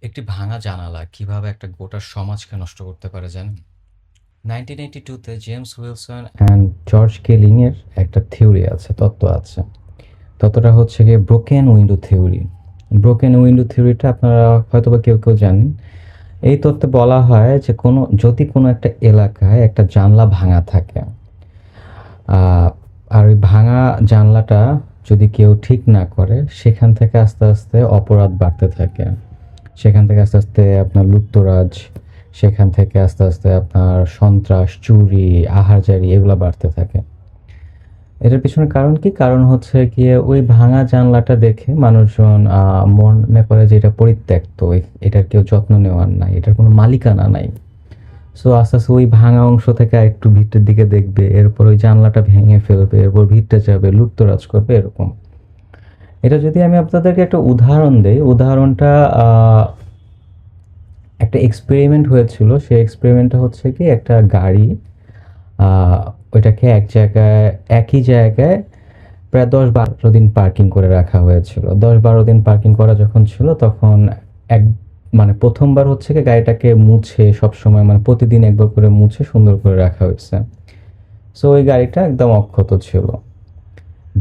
একটি ভাঙা জানালা কিভাবে একটা গোটা সমাজকে নষ্ট করতে পারে জানেন? 1982-তে James Wilson and George Kelling এর একটা থিওরি আছে, তত্ত্ব আছে। তত্ত্বটা হচ্ছে গিয়ে broken window theory. Broken window থিওরিটা আপনারা হয়তোবা কেউ কেউ জানেন। এই তত্ত্বে বলা হয় যে যদি কোনো একটা এলাকায় একটা জানলা ভাঙা থাকে, আর ওই ভাঙা জানলাটা যদি কেউ ঠিক না করে, সেখান থেকে আস্তে আস্তে অপরাধ বাড়তে থাকে। সেখান থেকে আস্তে আস্তে আপনার লুটতরাজ, সেখান থেকে আস্তে আস্তে আপনার সন্ত্রাস, চুরি, আহারজারি এগুলো বাড়তে থাকে। এটার পিছনে কারণ কি? কারণ হচ্ছে গিয়ে ওই ভাঙা জানলাটা দেখে মানুষজন মনে করে যে এটা পরিত্যক্ত, এটার কেউ যত্ন নেওয়ার নাই, এটার কোনো মালিকানা নাই। সো আস্তে আস্তে ওই ভাঙা অংশ থেকে একটু ভিতরের দিকে দেখবে, এরপর ওই জানলাটা ভেঙে ফেলবে, এরপর ভিতরে যাবে, লুটতরাজ করবে, এরকম। এটা যদি আমি আপনাদেরকে একটা উদাহরণ দেই, উদাহরণটা একটা এক্সপেরিমেন্ট হয়েছিল। সেই এক্সপেরিমেন্টটা হচ্ছে কি, একটা গাড়ি ওইটাকে একই জায়গায় প্রায় 10-12 দিন পার্কিং করে রাখা হয়েছিল। 10-12 দিন পার্কিং করা যখন ছিল, তখন এক মানে প্রথমবার হচ্ছে কি গাড়িটাকে মুছে, সবসময় মানে প্রতিদিন একবার করে মুছে সুন্দর করে রাখা হয়েছে। সো ওই গাড়িটা একদম অক্ষত ছিল।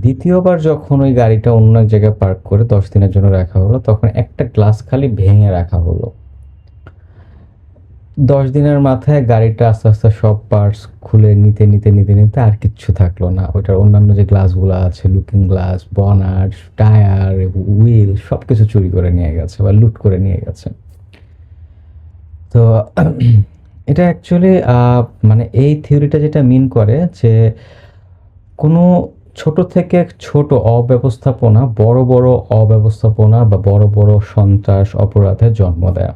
দ্বিতীয়বার যখন ওই গাড়িটা অন্য এক জায়গায় পার্ক করে 10 দিনের জন্য রাখা হলো, তখন একটা গ্লাস খালি ভেঙে রাখা হলো। 10 দিনের মাথায় গাড়িটা আস্তে আস্তে সব পার্টস খুলে নিতে নিতে নিতে নিতে আর কিচ্ছু থাকলো না। ওইটার অন্যান্য যে গ্লাসগুলো আছে, লুকিং গ্লাস, বনাট, টায়ার, হুইল, সবকিছু চুরি করে নিয়ে গেছে বা লুট করে নিয়ে গেছে। তো এটা অ্যাকচুয়ালি মানে এই থিওরিটা যেটা মিন করে যে কোনো ছোট থেকে ছোট অব্যবস্থাপনা বড় বড় অব্যবস্থাপনা বা বড় বড় সন্ত্রাস, অপরাধের জন্ম দেয়।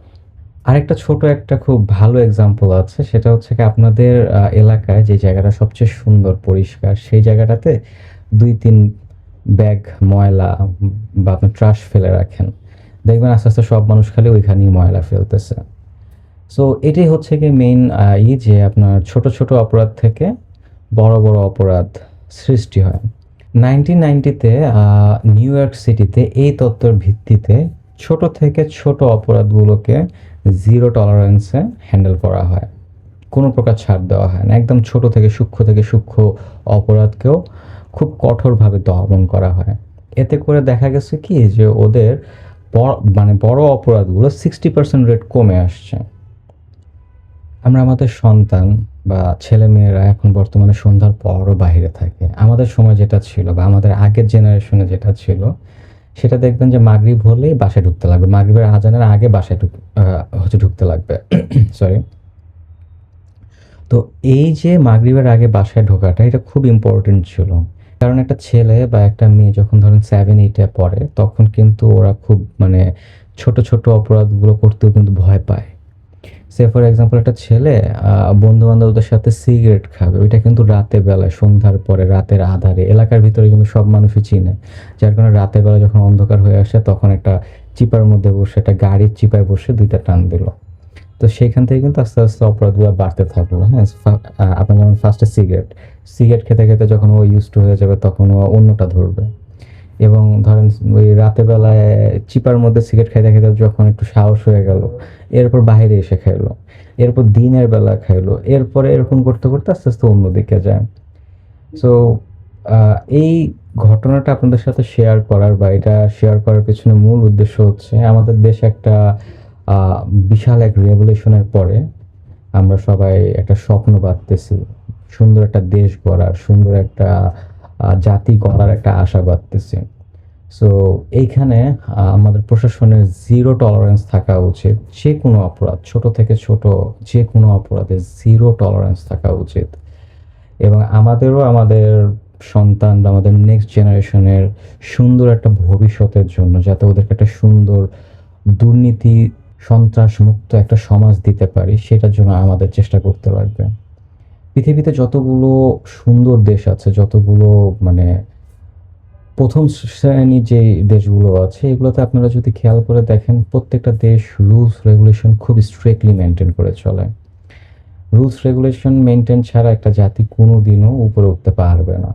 আরেকটা ছোট একটা খুব ভালো এক্সাম্পল আছে, সেটা হচ্ছে কি আপনাদের এলাকায় যে জায়গাটা সবচেয়ে সুন্দর পরিষ্কার, সেই জায়গাটাতে 2-3 ব্যাগ ময়লা বা আপনার ট্রাশ ফেলে রাখেন, দেখবেন আস্তে আস্তে সব মানুষ খালি ওইখানেই ময়লা ফেলতেছে। সো এটাই হচ্ছে কি মেইন যে আপনার ছোট ছোট অপরাধ থেকে বড় বড় অপরাধ সৃষ্টি হয়। 1990-তে নিউ ইয়র্ক সিটিতে এই তত্ত্বের ভিত্তিতে ছোট থেকে ছোট অপরাধগুলোকে জিরো টলারেন্সে হ্যান্ডেল করা হয়। কোনো প্রকার ছাড় দেওয়া হয় না। একদম ছোট থেকে সূক্ষ্ম অপরাধকেও খুব কঠোরভাবে দমন করা হয়। এতে করে দেখা গেছে কি যে ওদের মানে বড় অপরাধগুলো 60% রেট কমে আসছে। আমরা আমাদের সন্তান বা ছেলেমেয়েরা এখন বর্তমানে সন্ধ্যার পরও বাহিরে থাকে। আমাদের সময় যেটা ছিল বা আমাদের আগের জেনারেশনে যেটা ছিল, সেটা দেখবেন যে মাগরিব হলেই বাসায় ঢুকতে লাগবে। মাগরিবের আজানের আগে বাসায় ঢুকতে লাগবে। সরি। তো এই যে মাগরিবের আগে বাসায় ঢোকাটা, এটা খুব ইম্পর্টেন্ট ছিল। কারণ একটা ছেলে বা একটা মেয়ে যখন ধরেন 7-8-এ পড়ে, তখন কিন্তু ওরা খুব মানে ছোট ছোট অপরাধগুলো করতেও কিন্তু ভয় পায়। সে ফর এক্সাম্পল একটা ছেলে বন্ধু বান্ধবদের সাথে সিগারেট খাবে, ওইটা কিন্তু রাতে বেলায়, সন্ধ্যার পরে, রাতের আধারে, এলাকার ভিতরে কিন্তু সব মানুষই চিনে। যার কারণে রাতের বেলা যখন অন্ধকার হয়ে আসে, তখন একটা চিপার মধ্যে বসে, একটা গাড়ির চিপায় বসে 2টা টান দিল। তো সেখান থেকে কিন্তু আস্তে আস্তে অপরাধগুলো বাড়তে থাকলো। হ্যাঁ, আপনার যেমন ফার্স্টে সিগারেট সিগারেট খেতে খেতে যখন ও ইউজ টু হয়ে যাবে, তখন ও অন্যটা ধরবে। এবং ধরেন ওই রাতের বেলায় চিপার মধ্যে সিগারেট খাইতে খাইতে যখন একটু সাহস হয়ে গেল, এরপর বাইরে এসে খাইলো, এরপর দিনের বেলা খাইলো, এরপরে এরকম করতে করতে আস্তে আস্তে অন্যদিকে যায়। সো এই ঘটনাটা আপনাদের সাথে শেয়ার করার বা এটা শেয়ার করার পেছনে মূল উদ্দেশ্য হচ্ছে, আমাদের দেশে একটা আহ, বিশাল এক রেভলিউশনের পরে আমরা সবাই একটা স্বপ্ন বাঁধতেছি, সুন্দর একটা দেশ গড়ার, সুন্দর একটা জাতি গড়ার একটা আশা বাঁধতেছি। সো এইখানে আমাদের প্রশাসনের জিরো টলারেন্স থাকা উচিত। যে কোনো অপরাধ, ছোট থেকে ছোট যে কোনো অপরাধে জিরো টলারেন্স থাকা উচিত। এবং আমাদেরও আমাদের সন্তান বা আমাদের নেক্সট জেনারেশনের সুন্দর একটা ভবিষ্যতের জন্য, যাতে ওদেরকে একটা সুন্দর দুর্নীতি সন্ত্রাস মুক্ত একটা সমাজ দিতে পারি, সেটার জন্য আমাদের চেষ্টা করতে লাগবে। পৃথিবীতে যতগুলো সুন্দর দেশ আছে, যতগুলো মানে প্রথম শ্রেণীর যে দেশগুলো আছে, এগুলোতে আপনারা যদি খেয়াল করে দেখেন, প্রত্যেকটা দেশ রুলস রেগুলেশন খুব স্ট্রিক্টলি মেনটেন করে চলে। রুলস রেগুলেশন মেনটেন ছাড়া একটা জাতি কোনোদিনও উপরে উঠতে পারবে না।